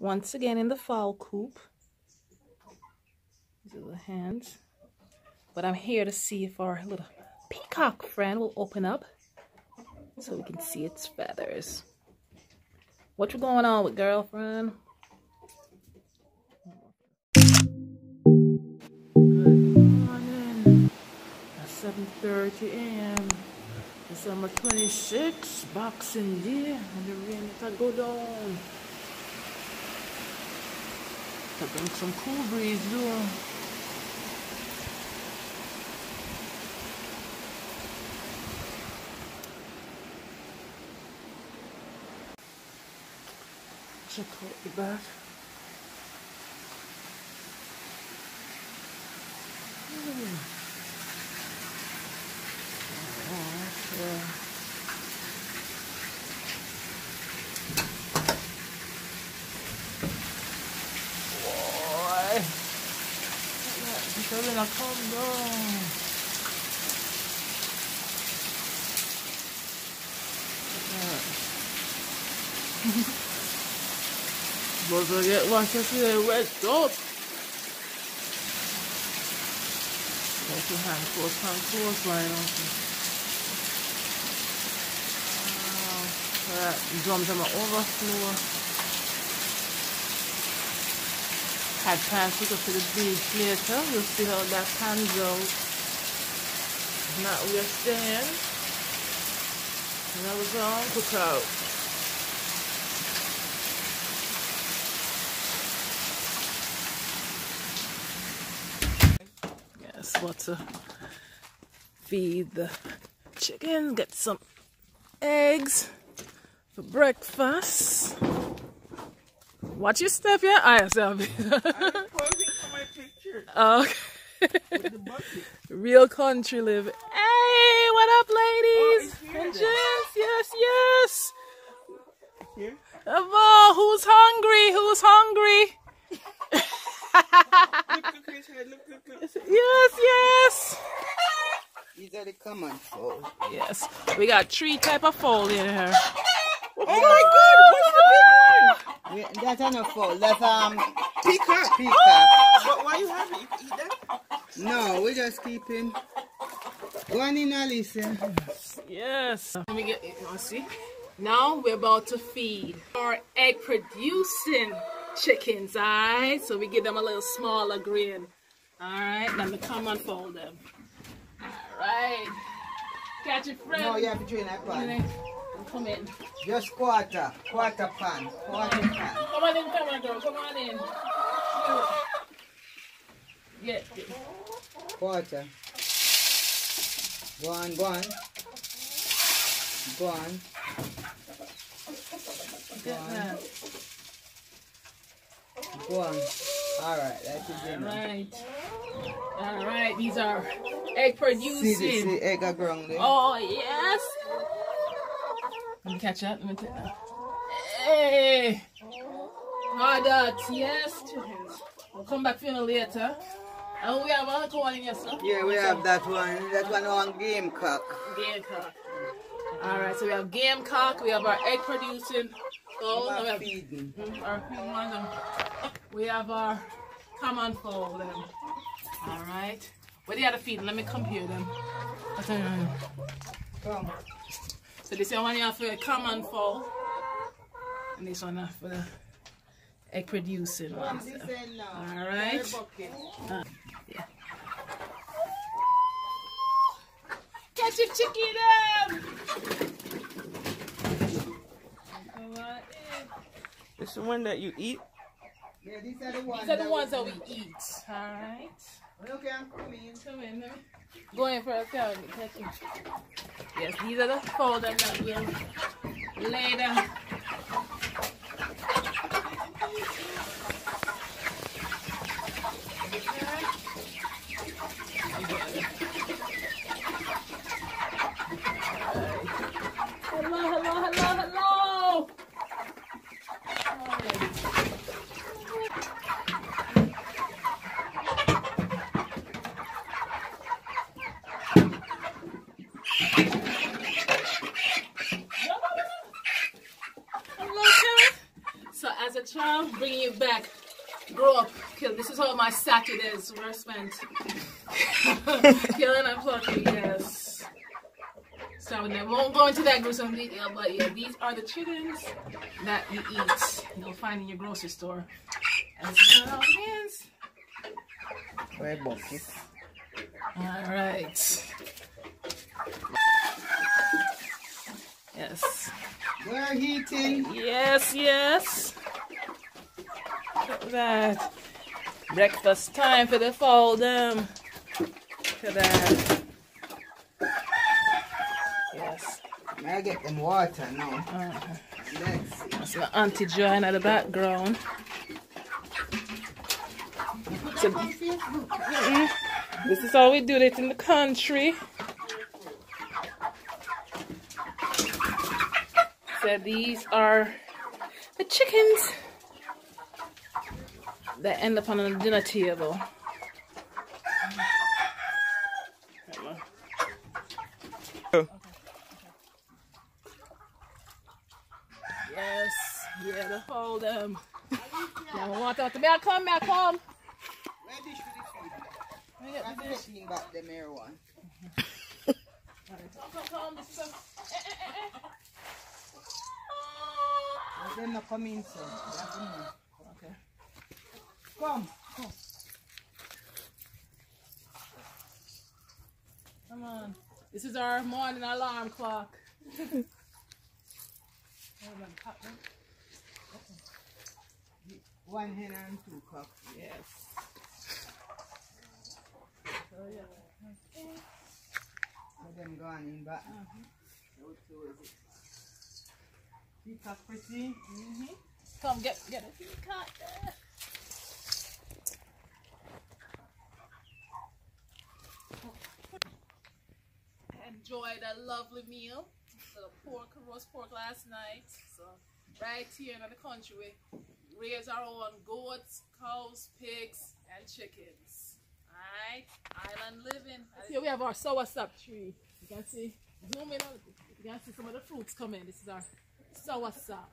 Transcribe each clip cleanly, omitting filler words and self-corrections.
Once again in the fowl coop. These are the hens. But I'm here to see if our little peacock friend will open up so we can see its feathers. What you going on with, girlfriend? Good morning. At 7:30 a.m. December 26th, Boxing Day, and the rain is go down. I bring some cool breeze though. Check out the back. They're gonna come down. But I get one to see the red up. Let your hand close line on. Wow. That drums on my overflow. Had plans to go to the beach later. We'll see how that pans out. If not, we're staying. And I was on cookout. Yes, what to feed the chickens. Get some eggs for breakfast. Watch your step, yeah? I am sorry. I'm posing for my picture. Okay. With the bucket. Real country living. Hey, what up, ladies? Oh, And gents, yes. Here? Oh, who's hungry? Who's hungry? Look, his head. Look. Yes. These are the common fowl. Yes. We got 3 type of fowl in here. Oh my God! What's the big one? That's not a fowl. That's Peacock. But why you have it? You eat that? No, we're just keeping. Go on in, Alicia. Yes. Let me get it. You want to see? Now we're about to feed our egg producing chickens, alright? So we give them a little smaller grain. Alright, let me come and fold them. Alright. Catch it, friend. No, you have to drain that pan. Come in. Just quarter pan. Come on in, come on, girl. Come on in. Get it. Quarter. Go on. Go on. Alright, that's it. Alright, these are egg producing. See egg are ground there. Oh, yes. Let me catch that. Let me take that. Hey! Hard that. Yes, chickens. We'll come back for you later. And we have another one in here, sir. Yeah, we have that one. That one on gamecock. Gamecock. Alright, so we have gamecock. We have our egg producing. Our feeding. Our feeding one. We have our common fowl then. Alright. Where the other feeding? Let me compare them. I'll tell you right now. Come. So this one you have for a common fowl. And this one for the egg producing ones. Alright. Yeah. Catch your chicken! This is the one that you eat? Yeah, these are the ones. These are the ones that we eat. Alright. Okay, I'm coming. Come in. Go in for a count. Catch him. Yes, these are the fowl that will later. Hello. as a child, bringing you back. Grow up. Kill. This is how my Saturdays were spent. Killing and plucking, yes. So I won't go into that gruesome detail, but yeah, these are the chickens that you eat. You'll find in your grocery store. And this is how it is. Red bucket. Alright. Yes. We're eating. Yes, yes. Look at that. Breakfast time for the fall them. Look at that. Yes. May I get them water now? Let's see. That's my Auntie Joanne at the background. So, this is how we do it in the country. So these are the chickens that end up on the dinner table. Yes, yeah, to hold them. Now want out to me. I come. Where dish for the feed? I'm taking back the mirror one. Come. They're not coming, so. Okay. Come. Come on. This is our morning alarm clock. One hen and two cocks. Yes. So yeah. Let them go on in back. Peacock pretty. Come get a peacock there. Enjoyed a lovely meal. The roast pork last night. So right here in the country we raise our own goats, cows, pigs, and chickens. Alright? Island living. Here we have our soursop tree. You can see, zoom in on it. You can see some of the fruits coming. This is our soursop.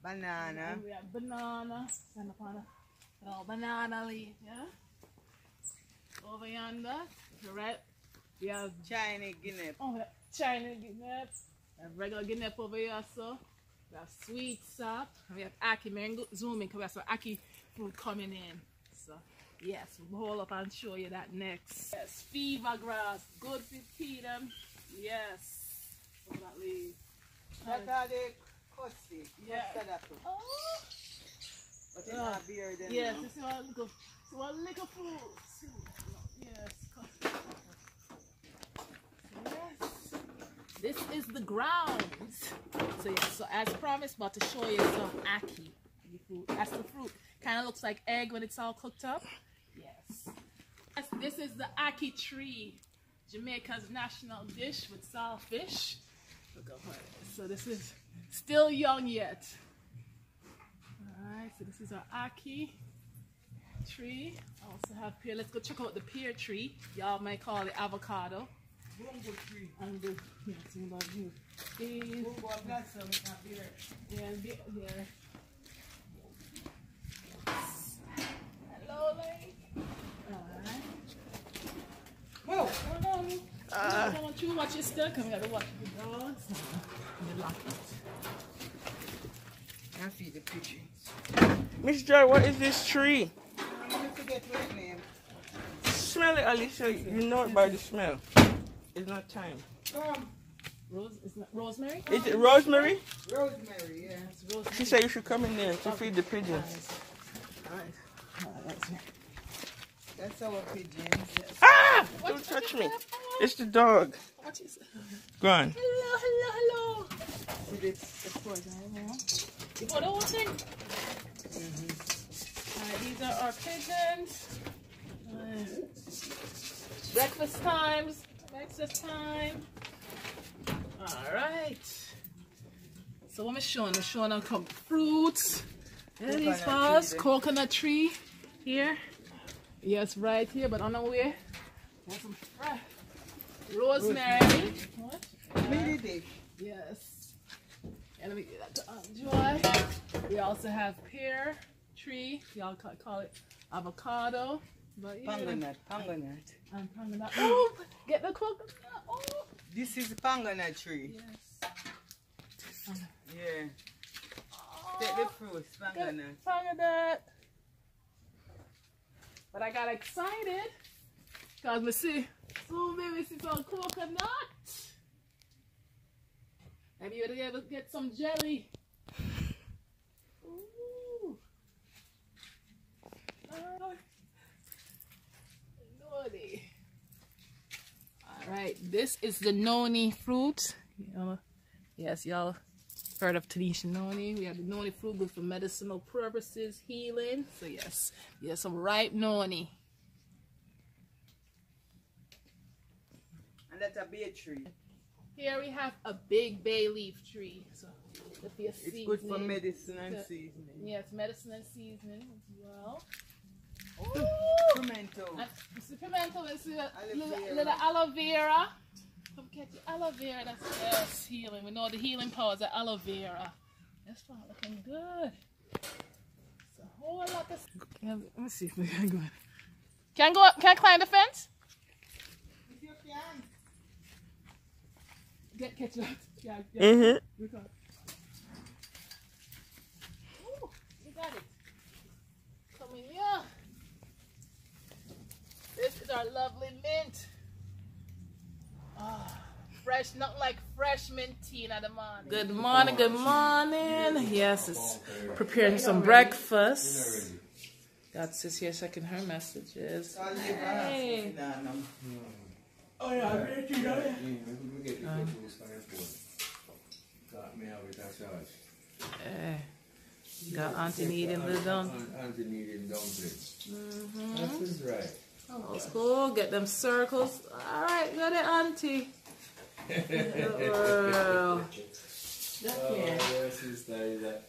Banana. And we have banana. Stand upon a little banana leaf, yeah? Over yonder, right? We have Chinese guinea. oh, we have Chinese guinea. We have regular guinea over here, so we have sweet sap. And we have ackee. Mango zoom in because we have some ackee fruit coming in. So yes, we'll hold up and show you that next. Yes, fever grass, good for feed them. Yes, look at that leaf. That are the custard. Yeah. Oh. But it's not beer then. Yes, this is one little fruit. Yes, custard. Yes. This is the ground. So yeah, so as promised, about to show you some ackee. That's the fruit. Kind of looks like egg when it's all cooked up. Yes. This is the ackee tree, Jamaica's national dish with saltfish. Look up her. So this is still young yet. Alright, so this is our ackee tree. I also have pear. Let's go check out the pear tree. Y'all might call it avocado. Bungo tree. And the these. Bungo blossom is not beer. Yeah. Hello, lady. Alright. Whoa! I don't want you to watch your stuff. We gotta watch the dogs. You lock it. I feed the pigeons. Miss Joy, what is this tree? I forget what name. Smell it, Alicia. You know it by the smell. It's not time. Rosemary? Is it rosemary? Rosemary, yeah. It's rosemary. She said you should come in there to feed the pigeons. That's our pigeons. Ah! Don't touch me. It's the dog. What is it? Go on. Hello. See this? Of course, I know. You put the whole thing? Alright, these are our pigeons. Breakfast times. Breakfast time. Alright. So what am I showing? I'm showing them some fruits. There these flowers. Coconut tree here. Yes, right here, but unaware. There's some fresh rosemary. What? Mini dish. Yes. And let me get that to enjoy. We also have pear tree. Y'all call it avocado. But yeah. Panganut. And panganut. Oh, get the coconut. Oh. This is the panganut tree. Yes. Yeah. Take the fruit, panganut. Panganut. But I got excited because we see, so maybe see some coconut. Maybe you'll be able to get some jelly. Ooh. Noni. Alright, this is the noni fruit. Yes, y'all heard of Tunisian noni. We have the noni fruit good for medicinal purposes, healing. So yes, some ripe noni. And that's a bay tree. Here we have a big bay leaf tree. So if you're it's good for medicine and seasoning. Yes, medicine and seasoning as well. Pimento. It's pimento. It's a little aloe vera. Come catch the aloe vera. That's healing. We know the healing powers of aloe vera. That's not looking good. It's a whole lot of. Let me see if we can go. Can I climb the fence? If you can. Catch that. Yeah. Mm-hmm. We got it. Come in here. This is our lovely mint. Fresh, not like fresh mint tea in the morning. Good morning, good morning. Yes, it's preparing some breakfast. Got sis here checking her messages. Hey. Oh yeah, got Auntie needing the dumplings. Auntie needing dumplings. That is right. Let's go get them circles. All right, got it, Auntie. Girl. Yes, sister,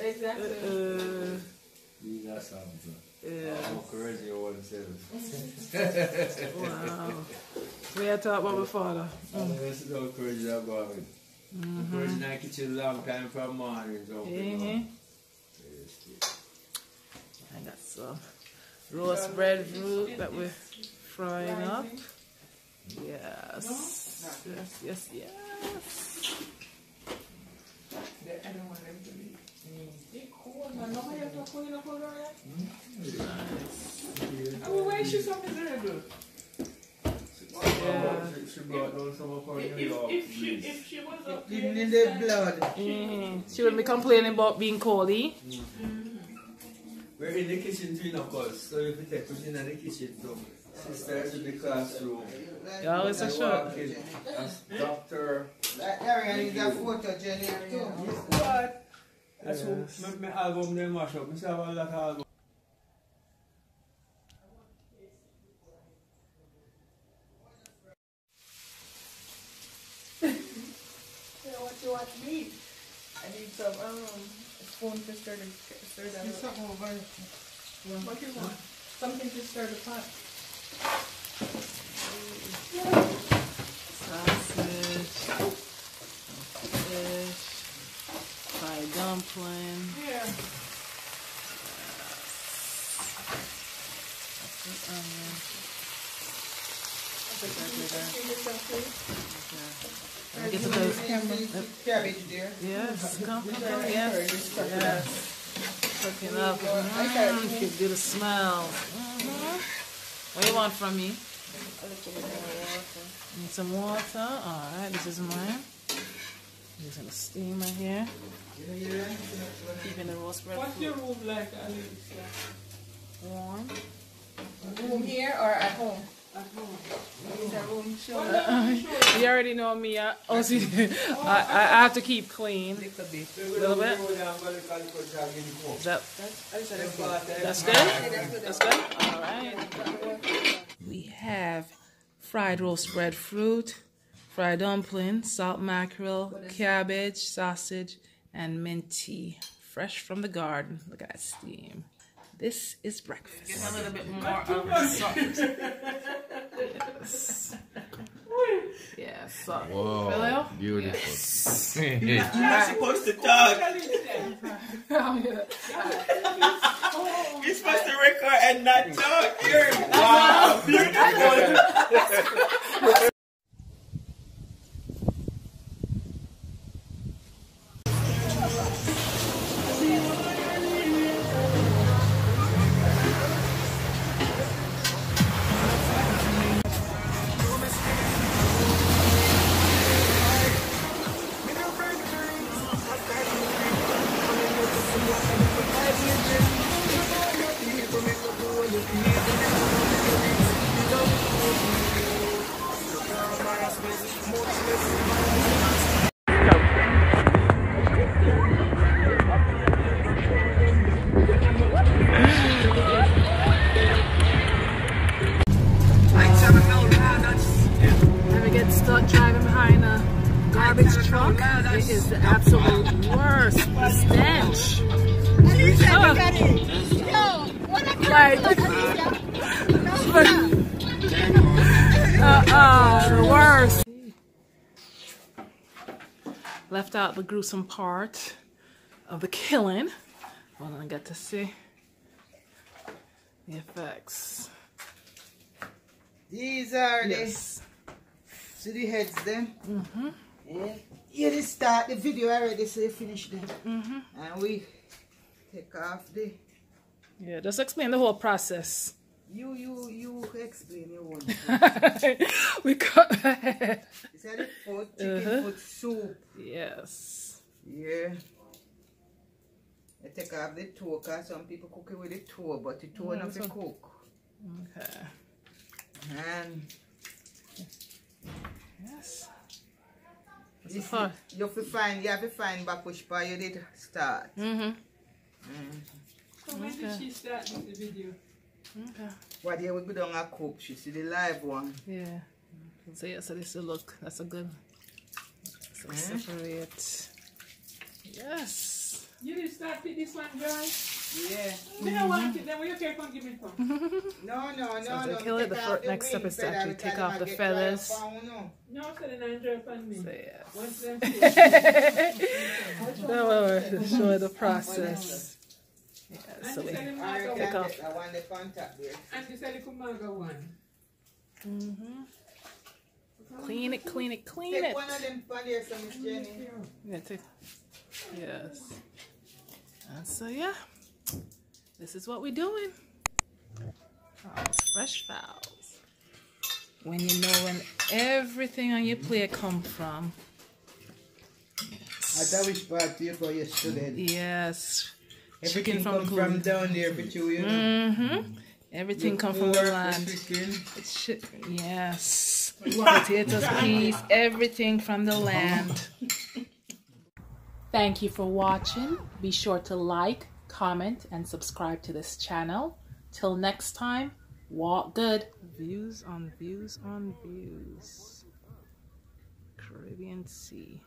Exactly. These are something. Yeah. I'm crazy oneself. Wow. We had talked about my father. This is how crazy I'm going. I'm crazy in the kitchen long time from morning. I got some roast bread fruit that we're frying up. Yes. Yes. I don't want them to be. Why is she so miserable? If she was up Even in the blood. She would be complaining about being cold, eh? We're in the kitchen too, of course. So if you take us in the kitchen too. Sisters in the classroom. You always a shot. Doctor. That area is a photogenic too. What? That's what my album name mash up. I have a lot of album. What you want to eat? I need some spoon to stir the Something over. What you want? Something to stir the pot. Sausage, fish, fried dumpling. Yeah. Get the those cabbage there. yes, come, yes. Cooking up. You can do the smell. What do you want from me? A little bit more water. Need some water. Alright, this is mine. I'm just gonna steam right here. Keeping the roast bread What's your room like, Alicia? warm. Room here or at home? At home. Is the room show? You already know me. I have to keep clean. A little bit. Is that's good? That's good? Alright. We have fried roast bread fruit, fried dumpling, salt mackerel, cabbage, sausage, and mint tea. Fresh from the garden. Look at that steam. This is breakfast. Getting a little bit more of salt. Yes. Yes. Salt. Whoa, beautiful. Yes. You're not supposed to talk. You're supposed to record and not talk. Wow, beautiful. Ever get stuck driving behind a garbage truck? It is the absolute worst. The stench. The worst. Left out the gruesome part of the killing. Well, I get to see the effects. These are Yes. see the heads then. Yeah. You just start the video already, so you finish them. And we take off the. Yeah, just explain the whole process. You explain your one. We cut the head. Is that the foot? Chicken foot soup. Yes. Yeah. I take off the toe, because some people cook it with the toe, but the toe not to cook. Okay. And Yes. this you have to find back which part you did start. So when did she start with the video? Okay. What day we go down and cook? She see the live one. Yeah. So yeah, so this will look. That's a good. So separate. Yes. You did start with this one, guys? Yeah. Me don't want it, then where you care from give me from? No. So to kill it, the next step is to actually take off the feathers. No, so then I drop on me. So yeah. Once them No, we'll show you the process. Yeah, so we take off. I want the contact there. And this is the Kumaga one. Clean it, clean it, clean Take it. one of them pan there, so Miss Jenny. Yeah, take. Yes. And so yeah, this is what we're doing. Oh, fresh fowls. When you know when everything on your plate come from. I thought which part you go yesterday. Yes. Everything Chicken come from down there for you, know. Everything come from the land. It's yes. Potatoes, peas, everything from the land. Thank you for watching. Be sure to like, comment, and subscribe to this channel. Till next time, walk good. Views on views on views. Caribbean Sea.